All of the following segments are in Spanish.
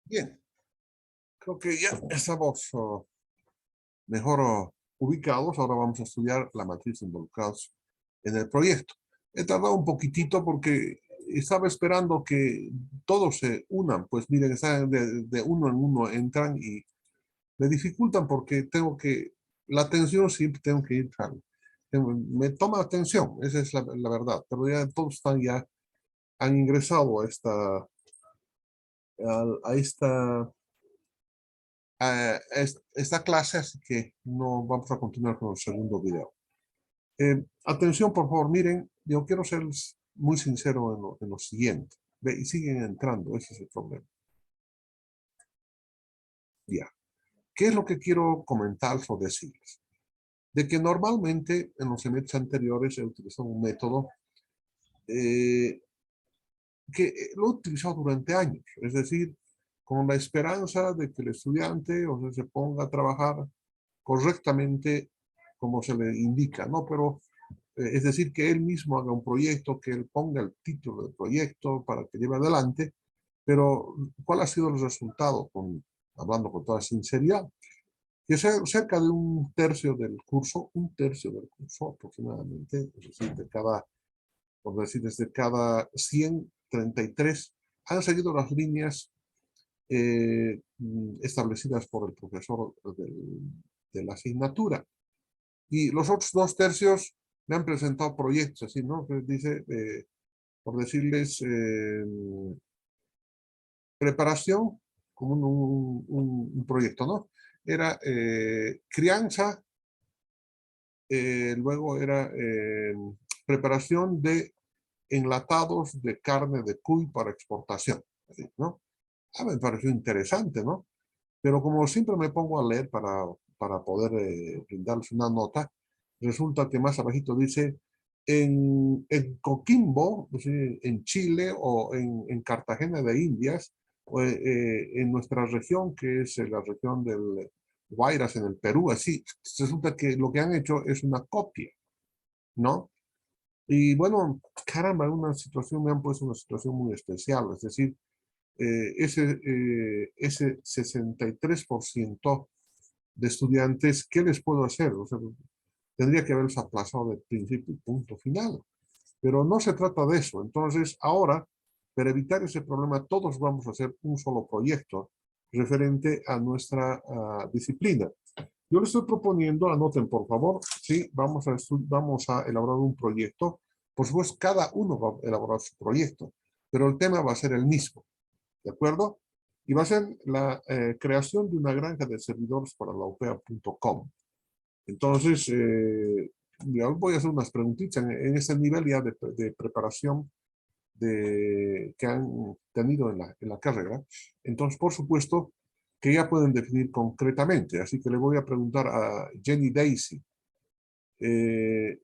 Bien, creo que ya estamos mejor ubicados. Ahora vamos a estudiar la matriz involucrados en el proyecto. He tardado un poquitito porque estaba esperando que todos se unan. Pues miren, están de uno en uno, entran y me dificultan porque la atención siempre tengo que ir. Me toma atención, esa es la verdad. Pero ya todos han ingresado a esta clase, así que no vamos a continuar con el segundo video. Atención, por favor, miren, yo quiero ser muy sincero en lo siguiente. Ve, y siguen entrando, ese es el problema. Ya. ¿Qué es lo que quiero comentar o decirles? De que normalmente en los semestres anteriores he utilizado un método eh, que lo he utilizado durante años, es decir, con la esperanza de que el estudiante se ponga a trabajar correctamente como se le indica, ¿no? Pero es decir, que él mismo haga un proyecto, que él ponga el título del proyecto para que lleve adelante, pero ¿cuál ha sido el resultado? Hablando con toda sinceridad, que cerca de un tercio del curso aproximadamente, es decir, por decir, desde cada 133 han seguido las líneas establecidas por el profesor de la asignatura. Y los otros dos tercios me han presentado proyectos, así, ¿no? Que dice, por decirles, preparación, como un proyecto, ¿no? Era crianza, luego era preparación de enlatados de carne de cuy para exportación, así, ¿no? Me pareció interesante, ¿no? Pero como siempre me pongo a leer para poder brindarles una nota, resulta que más abajito dice, en Coquimbo, pues, en Chile o en Cartagena de Indias, o, en nuestra región, que es la región del Guayras en el Perú, así, resulta que lo que han hecho es una copia, ¿no? Y bueno, caramba, me han puesto una situación muy especial, es decir, ese 63% de estudiantes, ¿qué les puedo hacer? O sea, tendría que haberlos aplazado de principio y punto final. Pero no se trata de eso. Entonces, ahora, para evitar ese problema, todos vamos a hacer un solo proyecto referente a nuestra disciplina. Yo les estoy proponiendo, anoten por favor, sí, vamos a elaborar un proyecto. Por supuesto, cada uno va a elaborar su proyecto, pero el tema va a ser el mismo. ¿De acuerdo? Y va a ser la creación de una granja de servidores para la upea.com. Entonces, ya voy a hacer unas preguntitas en este nivel ya de preparación que han tenido en la carrera. Entonces, por supuesto, que ya pueden definir concretamente. Así que le voy a preguntar a Jenny Daisy.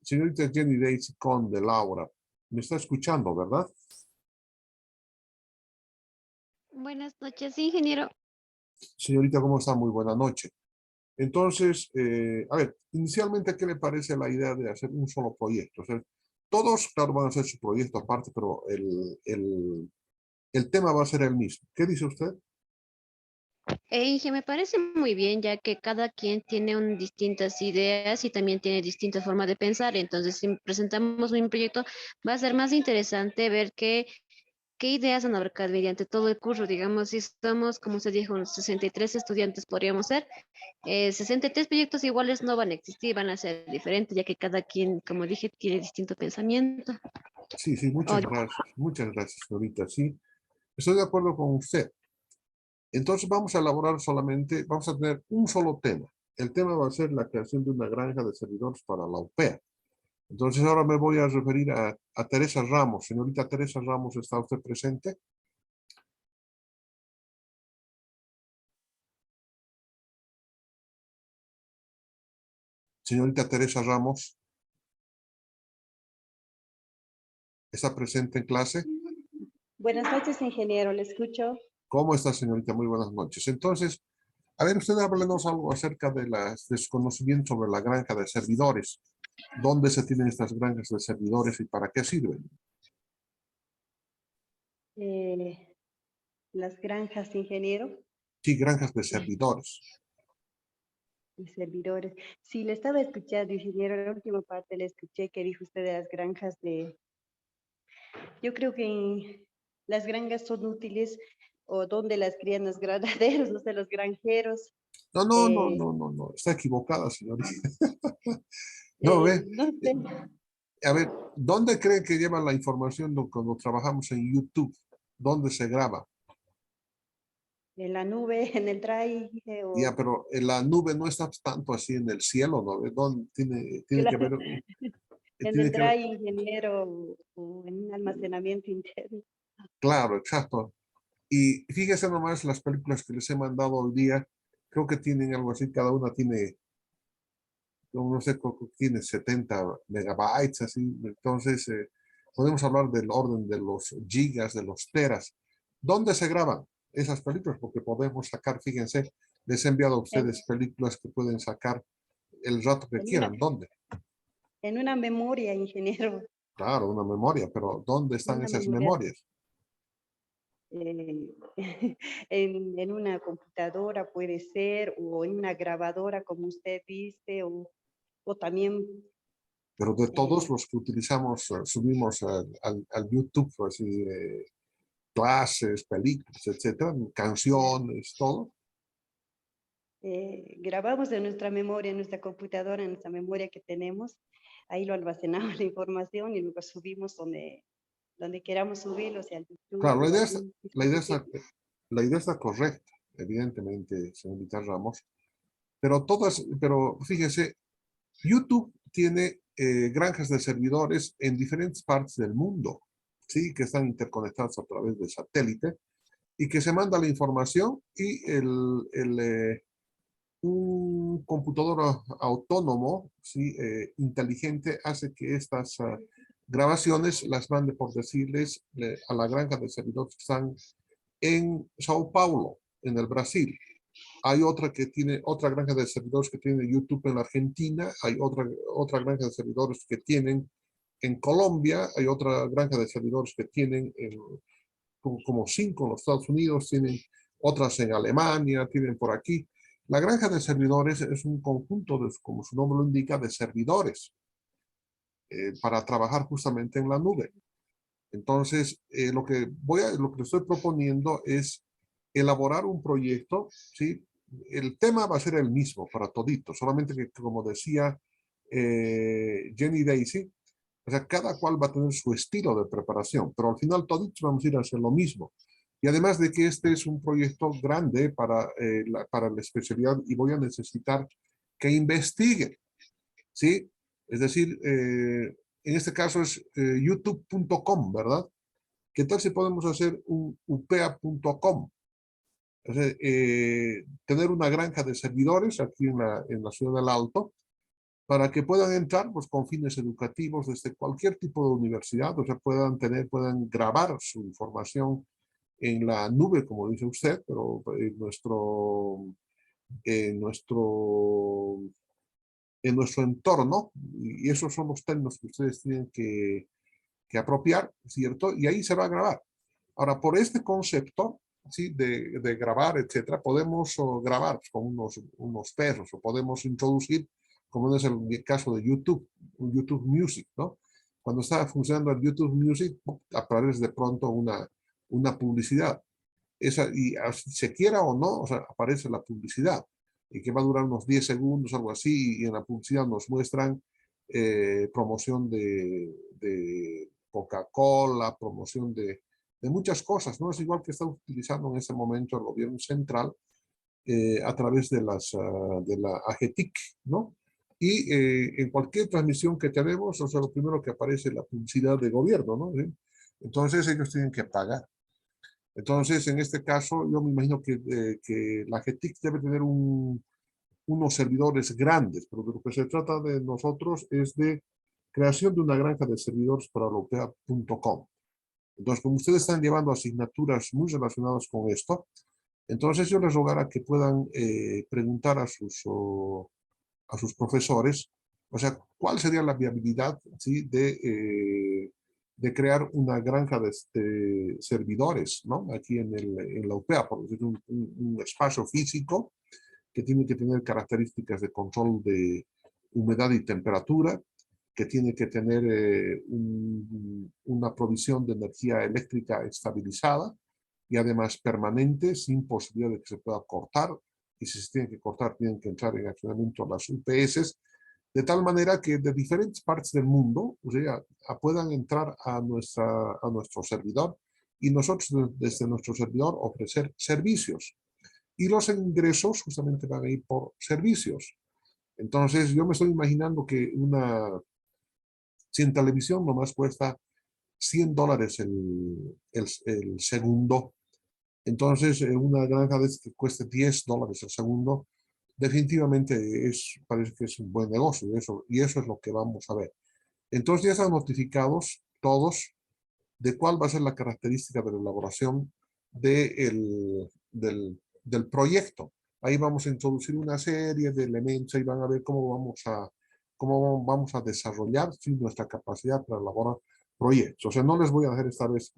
Señorita Jenny Daisy Conde Laura, me está escuchando, ¿verdad? Buenas noches, ingeniero. Señorita, ¿cómo está? Muy buena noche. Entonces, a ver, inicialmente, ¿qué le parece la idea de hacer un solo proyecto? O sea, todos, claro, van a hacer su proyecto aparte, pero el tema va a ser el mismo. ¿Qué dice usted? Inge, me parece muy bien, ya que cada quien tiene distintas ideas y también tiene distintas formas de pensar. Entonces, si presentamos un proyecto, va a ser más interesante ver qué ideas han abarcado mediante todo el curso. Digamos, si somos, como se dijo, unos 63 estudiantes, podríamos ser, 63 proyectos iguales no van a existir, van a ser diferentes, ya que cada quien, como dije, tiene distinto pensamiento. Sí, sí, O- muchas gracias. Muchas gracias, señorita. Sí, estoy de acuerdo con usted. Entonces, vamos a elaborar vamos a tener un solo tema. El tema va a ser la creación de una granja de servidores para la UPEA. Entonces, ahora me voy a referir a Teresa Ramos. Señorita Teresa Ramos, ¿está usted presente? Señorita Teresa Ramos, ¿está presente en clase? Buenas noches, ingeniero, le escucho. ¿Cómo está, señorita? Muy buenas noches. Entonces, a ver, usted háblenos algo acerca de su conocimiento sobre la granja de servidores. ¿Dónde se tienen estas granjas de servidores y para qué sirven? Eh, las granjas, ingeniero, Sí, granjas de servidores. y servidores. Sí, le estaba escuchando, ingeniero, la última parte le escuché que dijo usted de las granjas de... Yo creo que las granjas son útiles o donde las crían los granaderos, no sé, los granjeros. No, no, no, eh, no, no, no. Está equivocada, señorita. No, ve. no sé, A ver, ¿dónde creen que llevan la información cuando trabajamos en YouTube? ¿Dónde se graba? en la nube, en el drive, Ya, o pero en la nube no está tanto así en el cielo, ¿no? ¿Dónde tiene que claro, ver? en Tiene el que ver, drive, ingeniero, o en un almacenamiento interno. claro, exacto. Y fíjese nomás las películas que les he mandado hoy día, creo que tienen algo así, cada una tiene, no sé, creo que tiene 70 megabytes, así. Entonces, podemos hablar del orden de los gigas, de los teras. ¿Dónde se graban esas películas? Porque podemos sacar, fíjense, les he enviado a En, ustedes películas que pueden sacar el rato que en una, quieran. ¿Dónde? en una memoria, ingeniero, Claro, una memoria, pero ¿dónde en están una esas memoria, memorias? eh, en una computadora puede ser, o en una grabadora, como usted dice, o también, Pero de todos eh, los que utilizamos, subimos al YouTube, así, clases, películas, etcétera, canciones, todo. grabamos en nuestra memoria, en nuestra computadora, en nuestra memoria que tenemos, ahí lo almacenamos la información y luego subimos donde queramos subirlo, sea al Claro, YouTube o algún dispositivo. la idea está correcta, evidentemente, señorita Ramos, pero fíjese, YouTube tiene granjas de servidores en diferentes partes del mundo, ¿sí? Que están interconectados a través de satélite y que se manda la información y un computador autónomo, ¿sí? Inteligente, hace que estas grabaciones las mande, por decirles, a la granja de servidores que están en Sao Paulo, en el Brasil. Hay otra granja de servidores que tiene YouTube en la Argentina, hay otra granja de servidores que tienen en Colombia, hay otra granja de servidores que tienen como 5 en los Estados Unidos, tienen otras en Alemania, tienen por aquí. La granja de servidores es un conjunto, como su nombre lo indica, de servidores para trabajar justamente en la nube. Entonces, lo que estoy proponiendo es elaborar un proyecto, ¿sí? El tema va a ser el mismo para toditos, solamente que, como decía Jenny Daisy, o sea, cada cual va a tener su estilo de preparación, pero al final toditos vamos a ir a hacer lo mismo. Y además de que este es un proyecto grande para la especialidad y voy a necesitar que investiguen, ¿sí? Es decir, en este caso es youtube.com, ¿verdad? ¿Qué tal si podemos hacer un upea.com? O sea, tener una granja de servidores aquí en la ciudad del Alto para que puedan entrar pues, con fines educativos desde cualquier tipo de universidad, o sea, puedan grabar su información en la nube, como dice usted, pero en nuestro, en nuestro entorno, y esos son los términos que ustedes tienen que apropiar, ¿cierto? Y ahí se va a grabar. Ahora, por este concepto, ¿sí? De grabar, etcétera, podemos grabar con unos perros o podemos introducir, como es el caso de YouTube, un YouTube Music, ¿no? Cuando está funcionando el YouTube Music, aparece de pronto una publicidad. Y se quiera o no, o sea, aparece la publicidad y que va a durar unos 10 segundos, algo así, y en la publicidad nos muestran promoción de Coca-Cola, promoción de muchas cosas, ¿no? Es igual que está utilizando en ese momento el gobierno central a través de la AGETIC, ¿no? Y en cualquier transmisión que tenemos, o sea, lo primero que aparece es la publicidad de gobierno, ¿no? ¿Sí? Entonces ellos tienen que pagar. Entonces, en este caso, yo me imagino que la AGETIC debe tener unos servidores grandes, pero de lo que se trata de nosotros es de creación de una granja de servidores para europea.com. Entonces, como ustedes están llevando asignaturas muy relacionadas con esto, entonces yo les rogará que puedan preguntar a sus profesores, o sea, cuál sería la viabilidad, ¿sí? de crear una granja de servidores, ¿no? Aquí en la UPEA, por decir, un espacio físico que tiene que tener características de control de humedad y temperatura, que tiene que tener una provisión de energía eléctrica estabilizada y además permanente, sin posibilidad de que se pueda cortar, y si se tiene que cortar, tienen que entrar en accionamiento las UPS, de tal manera que de diferentes partes del mundo, o sea, puedan entrar a nuestro servidor y nosotros desde nuestro servidor ofrecer servicios. Y los ingresos justamente van a ir por servicios. Entonces yo me estoy imaginando que si en televisión nomás cuesta $100 el segundo, entonces una granja de que cueste $10 el segundo, definitivamente parece que es un buen negocio, y eso es lo que vamos a ver. Entonces ya están notificados todos de cuál va a ser la característica de la elaboración del proyecto. Ahí vamos a introducir una serie de elementos y van a ver cómo vamos a desarrollar nuestra capacidad para elaborar proyectos. O sea, no les voy a dejar esta vez.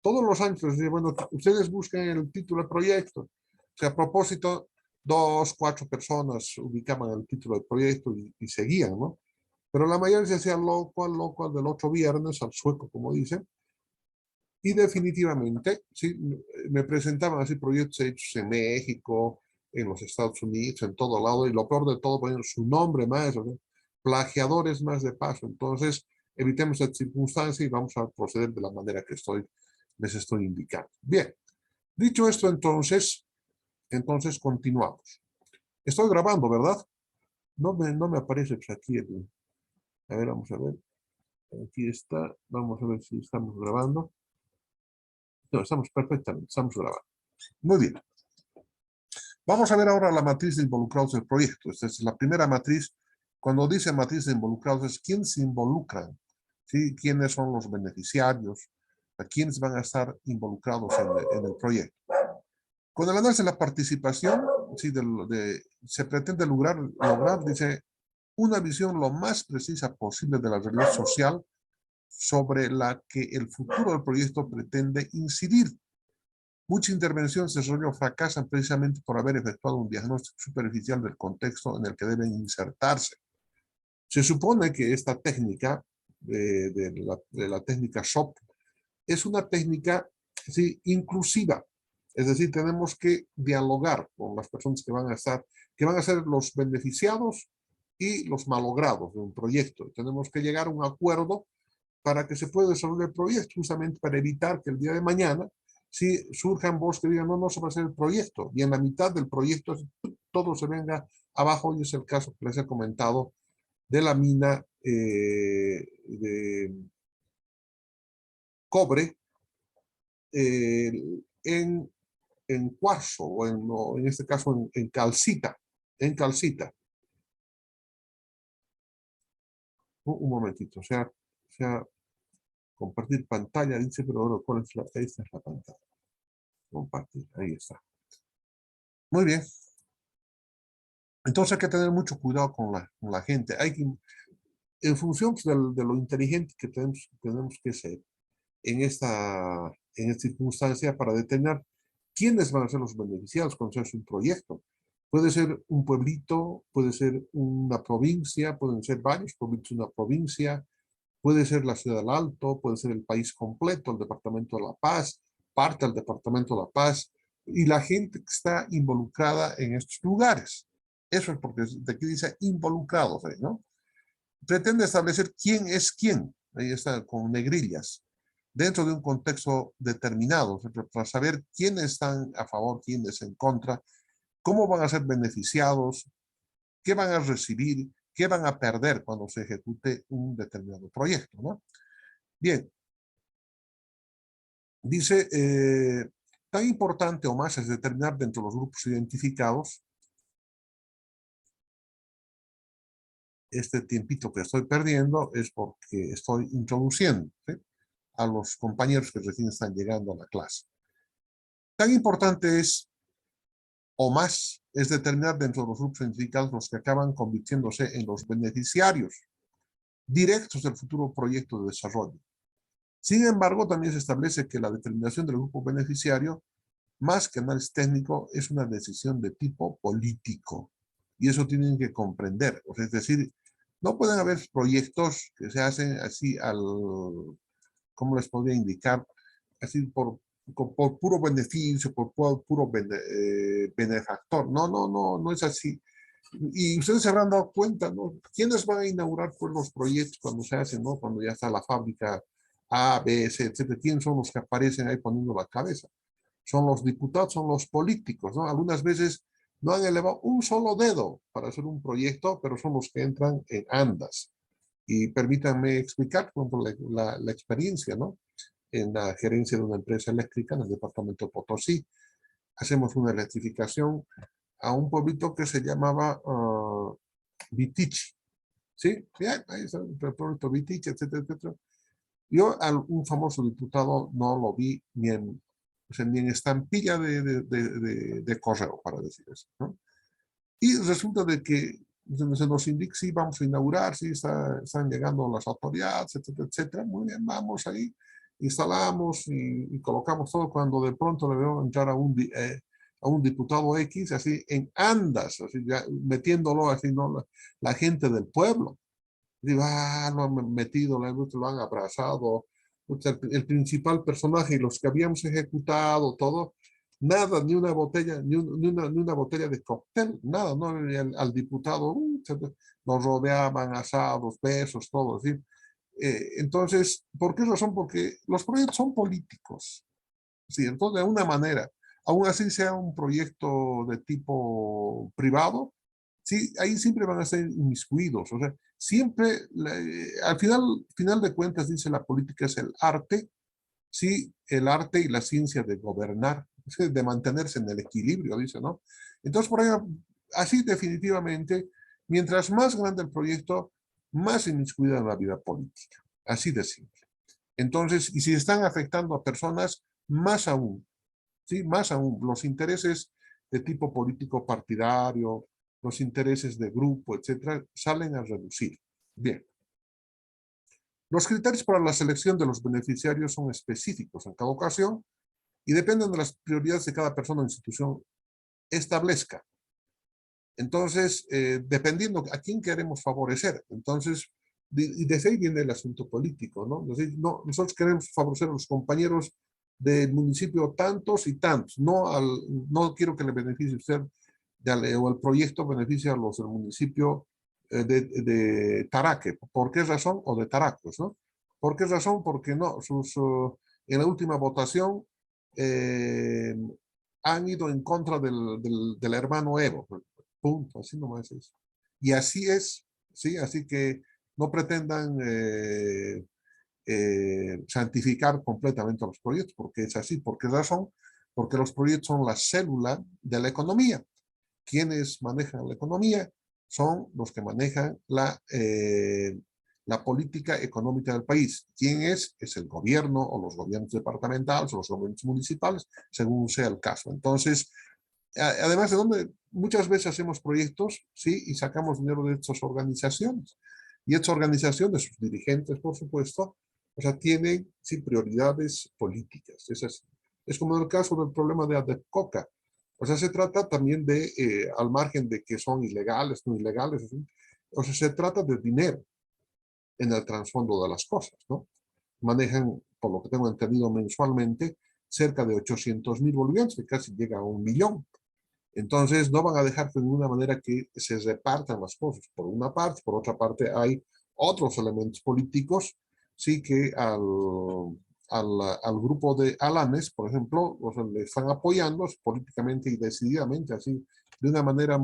Todos los años les digo, bueno, ustedes busquen el título del proyecto. O sea, a propósito, 2, 4 personas ubicaban el título del proyecto y seguían, ¿no? Pero la mayoría se hacía loco del otro viernes, al sueco, como dicen. Y definitivamente, sí, me presentaban así proyectos hechos en México, en los Estados Unidos, en todo lado, y lo peor de todo, ponen su nombre más, ¿no? Plagiadores más de paso. Entonces, evitemos esta circunstancia y vamos a proceder de la manera que les estoy indicando. Bien, dicho esto, entonces continuamos. Estoy grabando, ¿verdad? No me aparece aquí. A ver, vamos a ver. Aquí está. Vamos a ver si estamos grabando. No, estamos perfectamente, estamos grabando. Muy bien. Vamos a ver ahora la matriz de involucrados del proyecto. Esta es la primera matriz. Cuando dice matriz de involucrados es quién se involucran, ¿sí? Quiénes son los beneficiarios, a quiénes van a estar involucrados en el proyecto. Con el análisis de la participación, ¿sí? Se pretende lograr, dice, una visión lo más precisa posible de la realidad social sobre la que el futuro del proyecto pretende incidir. Muchas intervenciones de desarrollo fracasan precisamente por haber efectuado un diagnóstico superficial del contexto en el que deben insertarse. Se supone que esta técnica, de la técnica SHOP, es una técnica, ¿sí?, inclusiva. Es decir, tenemos que dialogar con las personas que van a ser los beneficiados y los malogrados de un proyecto. Tenemos que llegar a un acuerdo para que se pueda desarrollar el proyecto, justamente para evitar que el día de mañana, si surjan voces que digan, no se va a hacer el proyecto, y en la mitad del proyecto todo se venga abajo, y es el caso que les he comentado de la mina de cobre en cuarzo, o en este caso en calcita. Un momentito, o sea, compartir pantalla, dice, pero ahora cuál es esta es la pantalla. Compartir, ahí está. Muy bien. Entonces hay que tener mucho cuidado con la gente. En función de lo inteligente que tenemos que ser en esta circunstancia para determinar quiénes van a ser los beneficiados cuando se hace un proyecto. Puede ser un pueblito, puede ser una provincia, pueden ser varios pueblitos, una provincia, puede ser la ciudad del Alto, puede ser el país completo, el departamento de La Paz, parte del departamento de La Paz, y la gente que está involucrada en estos lugares. Eso es porque de aquí dice involucrados, ¿no? Pretende establecer quién es quién, ahí está con negrillas, dentro de un contexto determinado, para saber quiénes están a favor, quiénes en contra, cómo van a ser beneficiados, qué van a recibir, qué van a perder cuando se ejecute un determinado proyecto, ¿no? Bien. Dice, tan importante o más es determinar dentro de los grupos identificados, este tiempito que estoy perdiendo es porque estoy introduciendo, ¿sí?, a los compañeros que recién están llegando a la clase. Tan importante es, o más, es determinar dentro de los grupos identificados los que acaban convirtiéndose en los beneficiarios directos del futuro proyecto de desarrollo. Sin embargo, también se establece que la determinación del grupo beneficiario, más que análisis técnico, es una decisión de tipo político. Y eso tienen que comprender. O sea, es decir, no pueden haber proyectos que se hacen así ¿cómo les podría indicar? Así por puro beneficio, por puro benefactor. No, no, no, no es así. Y ustedes se habrán dado cuenta, ¿no? ¿Quiénes van a inaugurar pues, los proyectos cuando se hacen, ¿no? Cuando ya está la fábrica A, B, C, etcétera. ¿Quiénes son los que aparecen ahí poniendo la cabeza? Son los diputados, son los políticos, ¿no? Algunas veces no han elevado un solo dedo para hacer un proyecto, pero son los que entran en andas. Y permítanme explicar, por ejemplo, la experiencia, ¿no? En la gerencia de una empresa eléctrica en el departamento de Potosí. Hacemos una electrificación a un pueblito que se llamaba Vitichi. ¿Sí? Bien, ahí está el pueblito Vitichi, etcétera, etcétera. Yo a un famoso diputado no lo vi ni en, o sea, ni en estampilla de correo, para decir eso, ¿no? Y resulta de que se nos indica, sí, vamos a inaugurar, sí, están llegando las autoridades, etcétera, etcétera. Muy bien, vamos ahí, instalamos y colocamos todo cuando de pronto le veo entrar a un diputado X, así en andas, así ya metiéndolo así, ¿no? La gente del pueblo. Digo, lo han metido, lo han abrazado. El principal personaje y los que habíamos ejecutado, todo, nada, ni una botella, ni una botella de cóctel, nada, ¿no? Y al diputado nos rodeaban, asados, besos, todo, ¿sí? Entonces, ¿por qué razón? Porque los proyectos son políticos, ¿sí? Entonces, de una manera, aún así sea un proyecto de tipo privado, sí, ahí siempre van a ser inmiscuidos, o sea, siempre, al final de cuentas, dice la política es el arte, sí, el arte y la ciencia de gobernar, de mantenerse en el equilibrio, dice, ¿no? Entonces, por ahí, así definitivamente, mientras más grande el proyecto, más inmiscuida en la vida política, así de simple. Entonces, y si están afectando a personas, más aún, ¿sí? Más aún, los intereses de tipo político partidario, los intereses de grupo, etcétera, salen a reducir. Bien. Los criterios para la selección de los beneficiarios son específicos en cada ocasión y dependen de las prioridades de cada persona o institución establezca. Entonces, dependiendo a quién queremos favorecer. Entonces, y desde ahí viene el asunto político, ¿no? No, nosotros queremos favorecer a los compañeros del municipio tantos y tantos. No quiero que le beneficie a usted o el proyecto beneficie a los del municipio de Taraque. ¿Por qué razón? O de Taracos, ¿no? ¿Por qué razón? Porque no, en la última votación eh, han ido en contra del hermano Evo. Punto, así nomás es. Y así es, ¿sí? Así que no pretendan santificar completamente los proyectos, porque es así. ¿Por qué razón? Porque los proyectos son la célula de la economía. Quienes manejan la economía son los que manejan la política económica del país. ¿Quién es? Es el gobierno o los gobiernos departamentales o los gobiernos municipales, según sea el caso. Entonces, además de donde muchas veces hacemos proyectos, sí, y sacamos dinero de estas organizaciones. Y estas organizaciones, sus dirigentes, por supuesto, o sea, tienen, sí, prioridades políticas. Es así. Es como en el caso del problema de ADEPCOCA. O sea, se trata también de, al margen de que son ilegales, no ilegales, ¿sí? O sea, se trata de dinero en el trasfondo de las cosas, ¿no? Manejan, por lo que tengo entendido mensualmente, cerca de 800,000 bolivianos, que casi llega a 1 millón. Entonces, no van a dejar de ninguna manera que se repartan las cosas. Por una parte, por otra parte, hay otros elementos políticos, sí que al grupo de Alanes, por ejemplo, o sea, le están apoyando políticamente y decididamente, así, de una manera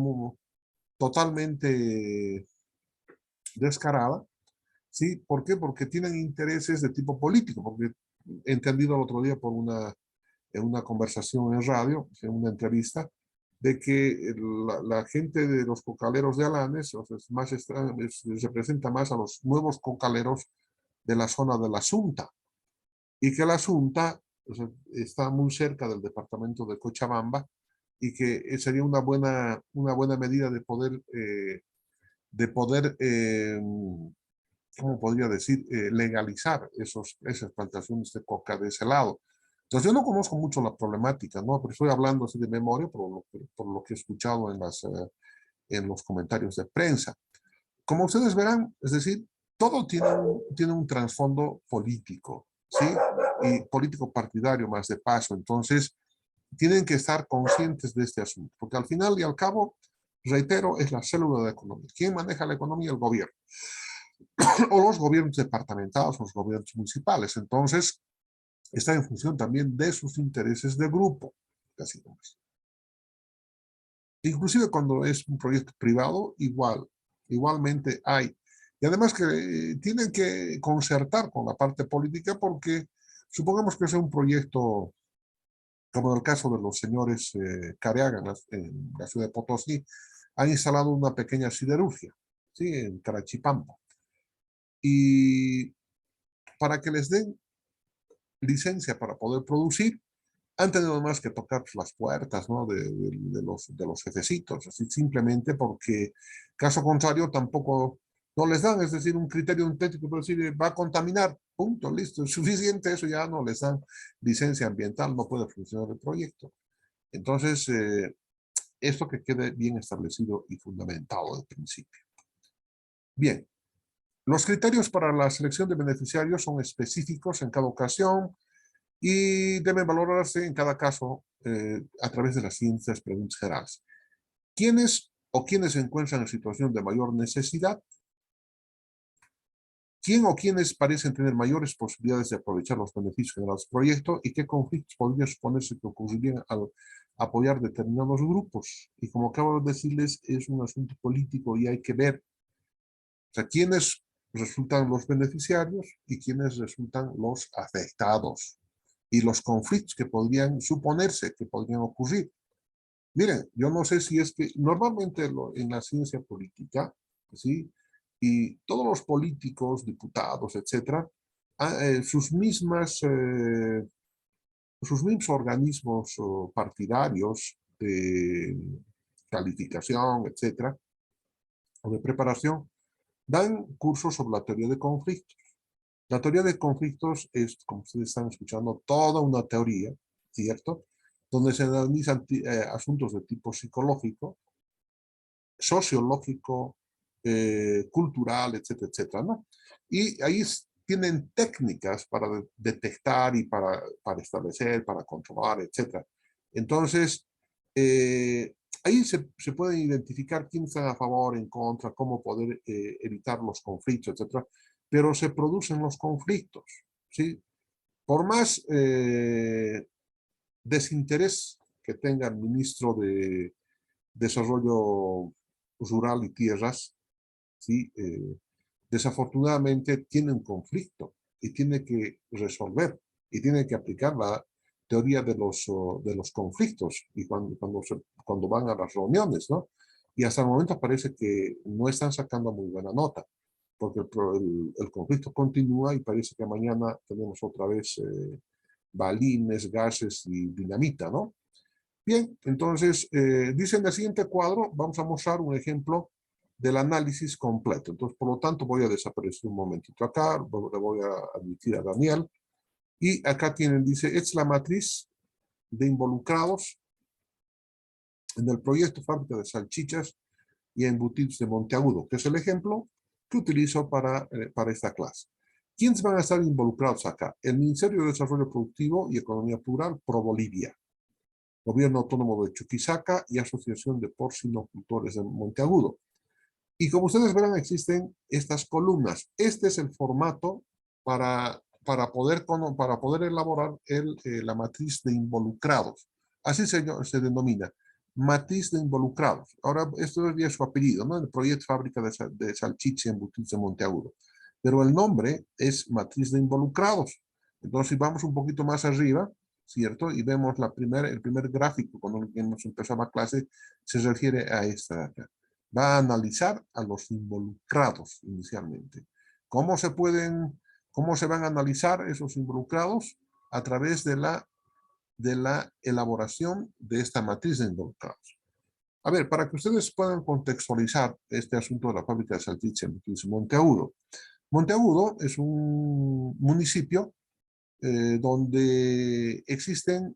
totalmente descarada. ¿Sí? ¿Por qué? Porque tienen intereses de tipo político, porque he entendido el otro día en una conversación en radio, en una entrevista, de que la gente de los cocaleros de Alanes representa más a los nuevos cocaleros de la zona de la Asunta, y que la Asunta, o sea, está muy cerca del departamento de Cochabamba, y que sería una buena medida de poder ¿cómo podría decir? Legalizar esas plantaciones de coca de ese lado. Entonces yo no conozco mucho la problemática, ¿no? Pero estoy hablando así de memoria por lo que he escuchado en los comentarios de prensa. Como ustedes verán, es decir, todo tiene un trasfondo político, ¿sí? Y político partidario más de paso. Entonces, tienen que estar conscientes de este asunto, porque al final y al cabo, reitero, es la célula de la economía. ¿Quién maneja la economía? El gobierno. O los gobiernos departamentales, los gobiernos municipales. Entonces, está en función también de sus intereses de grupo. Casi no más. Inclusive cuando es un proyecto privado, igualmente hay. Y además que tienen que concertar con la parte política porque supongamos que es un proyecto, como en el caso de los señores Careaga en la ciudad de Potosí, han instalado una pequeña siderurgia, ¿sí? En Carachipampa. Y para que les den licencia para poder producir, han tenido más que tocar las puertas, ¿no? de los jefecitos, así simplemente porque, caso contrario, tampoco no les dan, es decir, un criterio técnico para decir va a contaminar, punto, listo, es suficiente, eso ya no les dan licencia ambiental, no puede funcionar el proyecto. Entonces, esto que quede bien establecido y fundamentado de principio. Bien, los criterios para la selección de beneficiarios son específicos en cada ocasión, y deben valorarse en cada caso a través de las siguientes preguntas generales. ¿Quiénes o quiénes se encuentran en situación de mayor necesidad? ¿Quién o quiénes parecen tener mayores posibilidades de aprovechar los beneficios generados del proyecto? ¿Y qué conflictos podría suponerse que ocurrirían al apoyar determinados grupos? Y como acabo de decirles, es un asunto político y hay que ver, o sea, quiénes resultan los beneficiarios y quiénes resultan los afectados. Y los conflictos que podrían suponerse, que podrían ocurrir. Miren, yo no sé si es que normalmente en la ciencia política, ¿sí? Y todos los políticos, diputados, etcétera, sus mismos organismos partidarios de calificación, etcétera, o de preparación, dan cursos sobre la teoría de conflictos. La teoría de conflictos es, como ustedes están escuchando, toda una teoría, ¿cierto? Donde se analizan asuntos de tipo psicológico, sociológico, cultural, etcétera, etcétera, ¿no? Y ahí tienen técnicas para detectar y para establecer, para controlar, etcétera. Entonces, ahí se pueden identificar quiénes están a favor, en contra, cómo poder evitar los conflictos, etcétera. Pero se producen los conflictos, ¿sí? Por más desinterés que tenga el ministro de Desarrollo Rural y Tierras, ¿sí? Desafortunadamente tiene un conflicto y tiene que resolver y tiene que aplicar la teoría de los conflictos y cuando van a las reuniones, ¿no? Y hasta el momento parece que no están sacando muy buena nota, porque el conflicto continúa y parece que mañana tenemos otra vez balines, gases y dinamita, ¿no? Bien, entonces, dice en el siguiente cuadro, vamos a mostrar un ejemplo del análisis completo. Entonces, por lo tanto, voy a desaparecer un momentito acá, le voy a admitir a Daniel. Y acá tienen, dice, es la matriz de involucrados en el proyecto Fábrica de Salchichas y Embutidos de Monteagudo, que es el ejemplo que utilizo para esta clase. ¿Quiénes van a estar involucrados acá? El Ministerio de Desarrollo Productivo y Economía Plural, ProBolivia. Gobierno Autónomo de Chuquisaca y Asociación de Porcinocultores de Monteagudo. Y como ustedes verán, existen estas columnas. Este es el formato para poder elaborar la matriz de involucrados. Así se denomina, matriz de involucrados. Ahora, esto es su apellido, ¿no? El proyecto Fábrica de Salchicha y Embutidos de Monteagudo. Pero el nombre es matriz de involucrados. Entonces, si vamos un poquito más arriba, ¿cierto? Y vemos el primer gráfico cuando hemos empezado la clase, se refiere a esta de acá. Va a analizar a los involucrados inicialmente. ¿Cómo se van a analizar esos involucrados? A través de la elaboración de esta matriz de involucrados. A ver, para que ustedes puedan contextualizar este asunto de la fábrica de salchicha en Monteagudo, Monteagudo es un municipio donde existen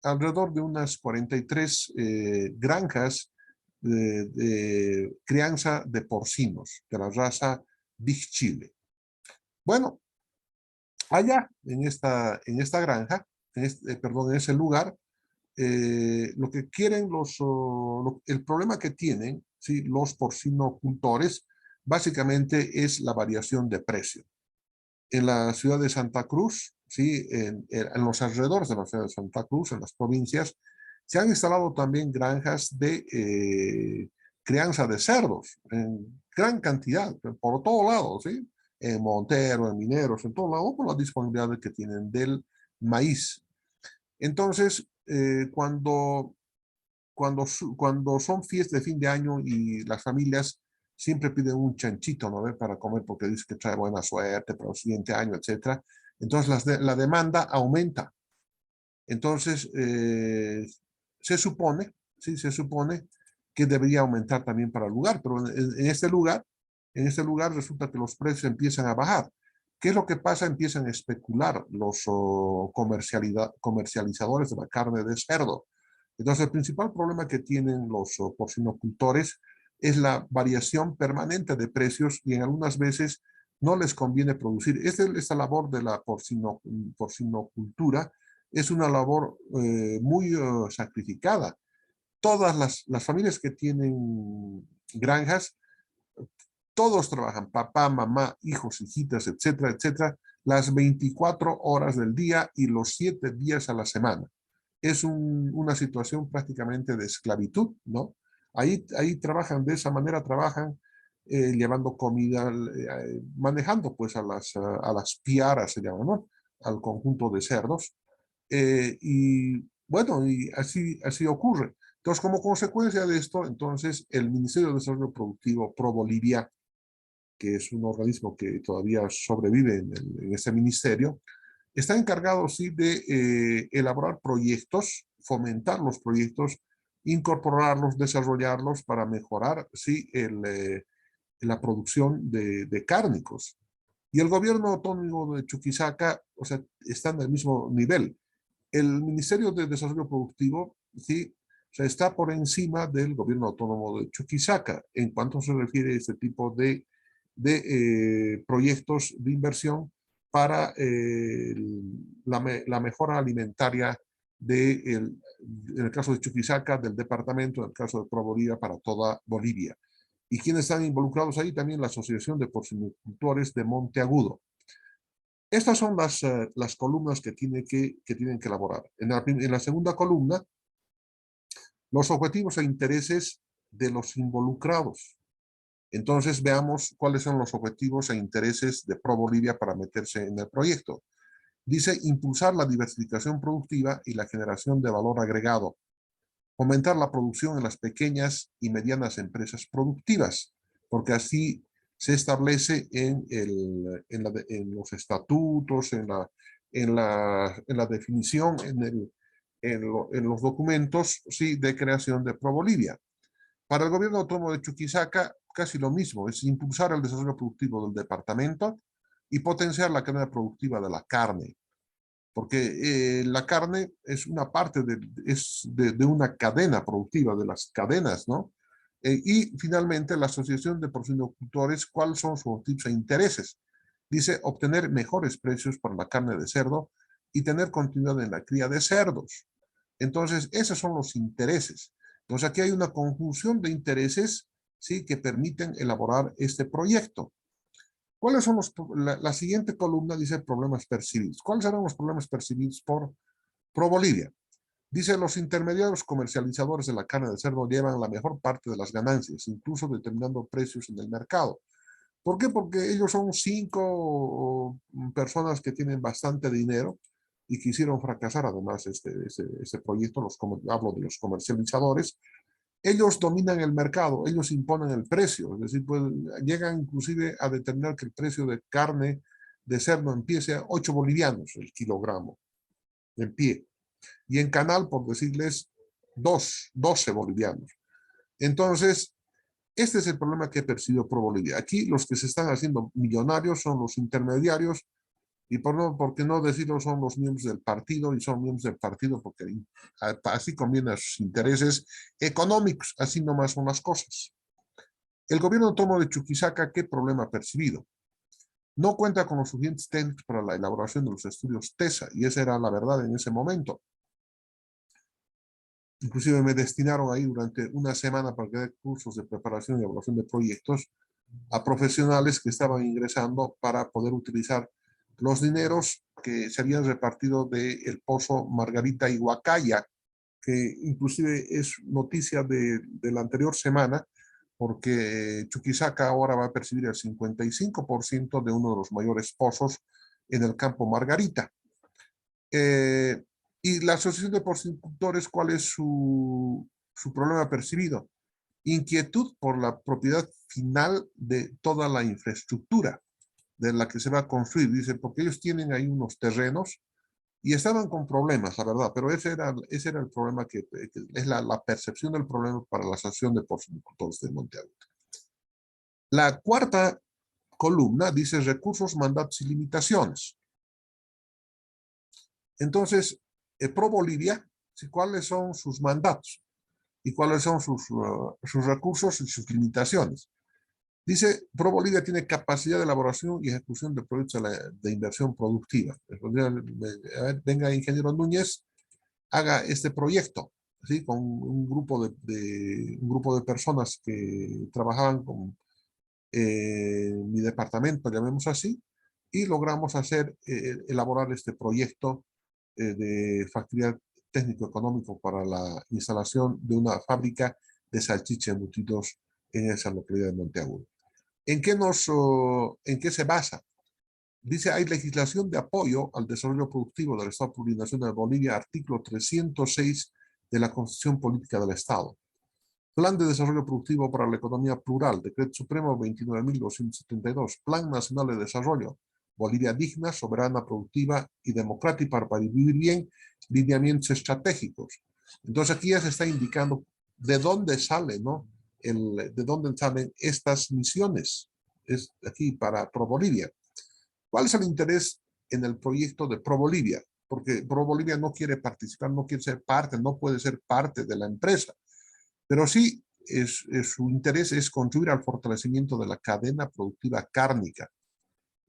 alrededor de unas 43 granjas de crianza de porcinos de la raza Big Chile. Bueno, allá en esta granja, perdón, en ese lugar, lo que quieren el problema que tienen, ¿sí?, los porcinocultores básicamente es la variación de precio. En la ciudad de Santa Cruz, ¿sí?, en los alrededores de la ciudad de Santa Cruz, en las provincias, se han instalado también granjas de crianza de cerdos en gran cantidad, por todos lados, ¿sí? En Montero, en Mineros, en todo lado, por la disponibilidad que tienen del maíz. Entonces, cuando son fiestas de fin de año y las familias siempre piden un chanchito, ¿no?, para comer porque dice que trae buena suerte para el siguiente año, etc. Entonces la demanda aumenta. Entonces se supone que debería aumentar también para el lugar, pero en este lugar resulta que los precios empiezan a bajar. ¿Qué es lo que pasa? Empiezan a especular los comercializadores de la carne de cerdo. Entonces, el principal problema que tienen los porcinocultores es la variación permanente de precios y en algunas veces no les conviene producir. Esta labor de la porcinocultura es una labor muy sacrificada. Todas las familias que tienen granjas, todos trabajan, papá, mamá, hijos, hijitas, etcétera, etcétera, las 24 horas del día y los 7 días a la semana. Es una situación prácticamente de esclavitud, ¿no? Ahí trabajan, de esa manera trabajan, llevando comida, manejando pues a las piaras, se llama, ¿no?, al conjunto de cerdos. Y bueno, y así ocurre. Entonces, como consecuencia de esto, entonces el Ministerio de Desarrollo Productivo Pro Bolivia, que es un organismo que todavía sobrevive en ese ministerio, está encargado, sí, de elaborar proyectos, fomentar los proyectos, incorporarlos, desarrollarlos para mejorar, sí, la producción de cárnicos. Y el gobierno autónomo de Chuquisaca, o sea, está en el mismo nivel. El Ministerio de Desarrollo Productivo, sí, o sea, está por encima del gobierno autónomo de Chuquisaca en cuanto se refiere a este tipo de proyectos de inversión para la mejora alimentaria en el caso de Chuquisaca, del departamento, en el caso de Pro Bolivia, para toda Bolivia. ¿Y quiénes están involucrados ahí? También la Asociación de Porcinocultores de Monteagudo. Estas son las columnas que tienen que elaborar. En la segunda columna, los objetivos e intereses de los involucrados. Entonces veamos cuáles son los objetivos e intereses de Pro Bolivia para meterse en el proyecto. Dice: impulsar la diversificación productiva y la generación de valor agregado. Fomentar la producción en las pequeñas y medianas empresas productivas, porque así se establece en los estatutos, en la definición, en los documentos, sí, de creación de Pro Bolivia. Para el gobierno autónomo de Chuquisaca, casi lo mismo, es impulsar el desarrollo productivo del departamento y potenciar la cadena productiva de la carne, porque la carne es una parte de una cadena productiva, de las cadenas, ¿no? Y finalmente, la Asociación de Porcinocultores, ¿cuáles son sus objetivos e intereses? Dice: obtener mejores precios para la carne de cerdo y tener continuidad en la cría de cerdos. Entonces, esos son los intereses. Entonces, aquí hay una conjunción de intereses, ¿sí?, que permiten elaborar este proyecto. ¿Cuáles son la siguiente columna dice problemas percibidos? ¿Cuáles serán los problemas percibidos por Pro Bolivia? Dice: los intermediarios comercializadores de la carne de cerdo llevan la mejor parte de las ganancias, incluso determinando precios en el mercado. ¿Por qué? Porque ellos son 5 personas que tienen bastante dinero y quisieron fracasar además este proyecto. Hablo de los comercializadores. Ellos dominan el mercado, ellos imponen el precio, es decir, pues, llegan inclusive a determinar que el precio de carne de cerdo empiece a 8 bolivianos el kilogramo, en pie. Y en canal, por decirles, 12 bolivianos. Entonces, Este es el problema que percibió ProBolivia. Aquí los que se están haciendo millonarios son los intermediarios y por qué no decirlo, son los miembros del partido, y son miembros del partido porque así conviene a sus intereses económicos, así nomás son las cosas. El gobierno autónomo de Chuquisaca, ¿qué problema ha percibido? No cuenta con los suficientes técnicos para la elaboración de los estudios TESA, y esa era la verdad en ese momento. Inclusive me destinaron ahí durante una semana para que dé cursos de preparación y elaboración de proyectos a profesionales que estaban ingresando para poder utilizar los dineros que se habían repartido del pozo Margarita y Huacaya, que inclusive es noticia de la anterior semana, porque Chuquisaca ahora va a percibir el 55% de uno de los mayores pozos en el campo Margarita. Y la Asociación de Porcicultores, ¿cuál es su problema percibido? Inquietud por la propiedad final de toda la infraestructura de la que se va a construir. Dice, porque ellos tienen ahí unos terrenos y estaban con problemas, la verdad, pero ese era el problema que es la percepción del problema para la Asociación de Porcicultores de Monte Agudo. La cuarta columna dice recursos, mandatos y limitaciones. Entonces, ProBolivia, ¿cuáles son sus mandatos? ¿Y cuáles son sus recursos y sus limitaciones? Dice, ProBolivia tiene capacidad de elaboración y ejecución de proyectos de inversión productiva. Venga, ingeniero Núñez, haga este proyecto, ¿sí? Con un grupo de personas que trabajaban con mi departamento, llamemos así, y logramos elaborar este proyecto de factibilidad técnico-económico para la instalación de una fábrica de salchicha embutidos en esa localidad de Monte Agudo. ¿En qué se basa? Dice, hay legislación de apoyo al desarrollo productivo del Estado Plurinacional de Bolivia, artículo 306 de la Constitución Política del Estado. Plan de Desarrollo Productivo para la Economía Plural, Decreto Supremo 29.272. Plan Nacional de Desarrollo, Bolivia digna, soberana, productiva y democrática para vivir bien, lineamientos estratégicos. Entonces aquí ya se está indicando de dónde sale, ¿no? De dónde salen estas misiones. Es aquí para ProBolivia. ¿Cuál es el interés en el proyecto de ProBolivia? Porque ProBolivia no quiere participar, no quiere ser parte, no puede ser parte de la empresa. Pero sí, su interés es contribuir al fortalecimiento de la cadena productiva cárnica.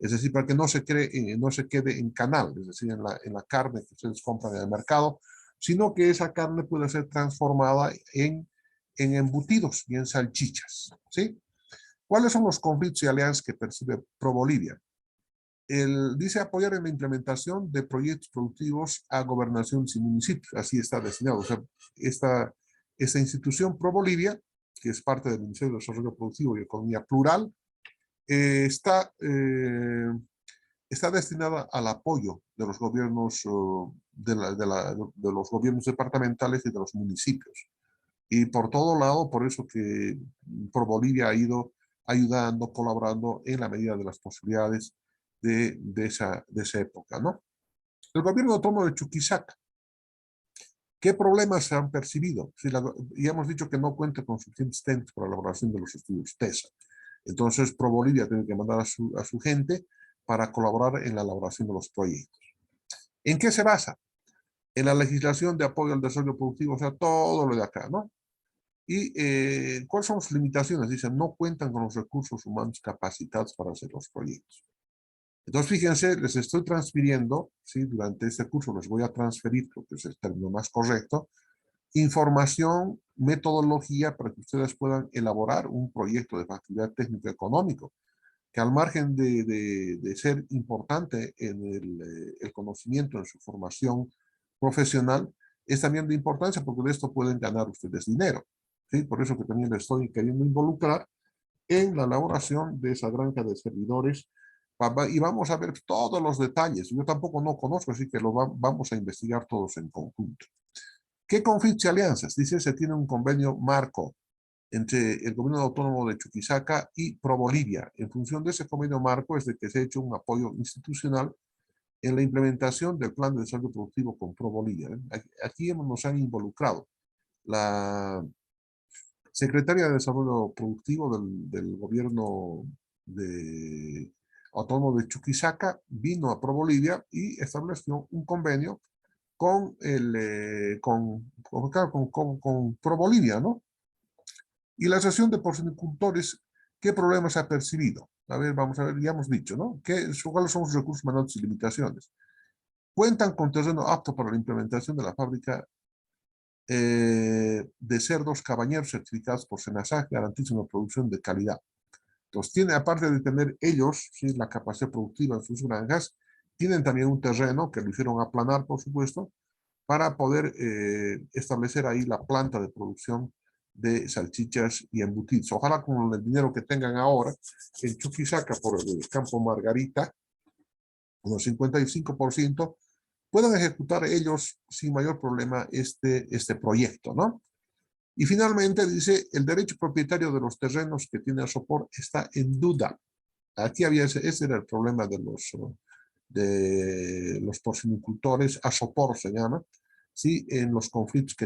Es decir, para que no se quede en canal, es decir, en la carne que ustedes compran en el mercado, sino que esa carne pueda ser transformada en embutidos y en salchichas, ¿sí? ¿Cuáles son los conflictos y alianzas que percibe ProBolivia? Dice apoyar en la implementación de proyectos productivos a gobernaciones y municipios. Así está destinado. O sea, esta institución ProBolivia, que es parte del Ministerio de Desarrollo Productivo y Economía Plural, está destinada al apoyo de los gobiernos, de los gobiernos departamentales y de los municipios. Y por todo lado, por eso que ProBolivia ha ido ayudando, colaborando en la medida de las posibilidades de esa época, ¿no? El gobierno autónomo de Chuquisaca, ¿qué problemas se han percibido? Ya hemos dicho que no cuenta con suficientes técnicos para la elaboración de los estudios TESA. Entonces, ProBolivia tiene que mandar a su gente para colaborar en la elaboración de los proyectos. ¿En qué se basa? En la legislación de apoyo al desarrollo productivo, o sea, todo lo de acá, ¿no? ¿Y cuáles son sus limitaciones? Dicen, no cuentan con los recursos humanos capacitados para hacer los proyectos. Entonces, fíjense, les estoy transfiriendo, ¿sí? Durante este curso les voy a transferir, creo que es el término más correcto, información, metodología para que ustedes puedan elaborar un proyecto de factibilidad técnico-económico, que al margen de ser importante en el conocimiento, en su formación profesional, es también de importancia porque de esto pueden ganar ustedes dinero, ¿sí? Por eso que también les estoy queriendo involucrar en la elaboración de esa granja de servidores y vamos a ver todos los detalles. Yo tampoco no conozco, así que vamos a investigar todos en conjunto. ¿Qué conflictos y alianzas? Dice, se tiene un convenio marco entre el gobierno autónomo de Chuquisaca y ProBolivia. En función de ese convenio marco es de que se ha hecho un apoyo institucional en la implementación del plan de desarrollo productivo con ProBolivia. Aquí nos han involucrado secretaria de Desarrollo Productivo del gobierno autónomo de Chuquisaca, vino a ProBolivia y estableció un convenio con ProBolivia, ¿no? Y la Asociación de Porcinicultores, ¿qué problemas ha percibido? A ver, vamos a ver, ya hemos dicho, ¿no? ¿Cuáles son sus recursos, mandatos y limitaciones? Cuentan con terreno apto para la implementación de la fábrica de cerdos cabañeros certificados por SENASAC, garantizan una producción de calidad. Entonces, aparte de tener ellos, ¿sí?, la capacidad productiva en sus granjas, tienen también un terreno que lo hicieron aplanar, por supuesto, para poder establecer ahí la planta de producción de salchichas y embutidos. Ojalá con el dinero que tengan ahora en Chuquisaca por el campo Margarita, unos 55%, puedan ejecutar ellos sin mayor problema este proyecto, ¿no? Y finalmente dice, el derecho propietario de los terrenos que tiene Asopor está en duda. Aquí ese era el problema de los porcinicultores, Asopor se llama, ¿sí?, en los conflictos que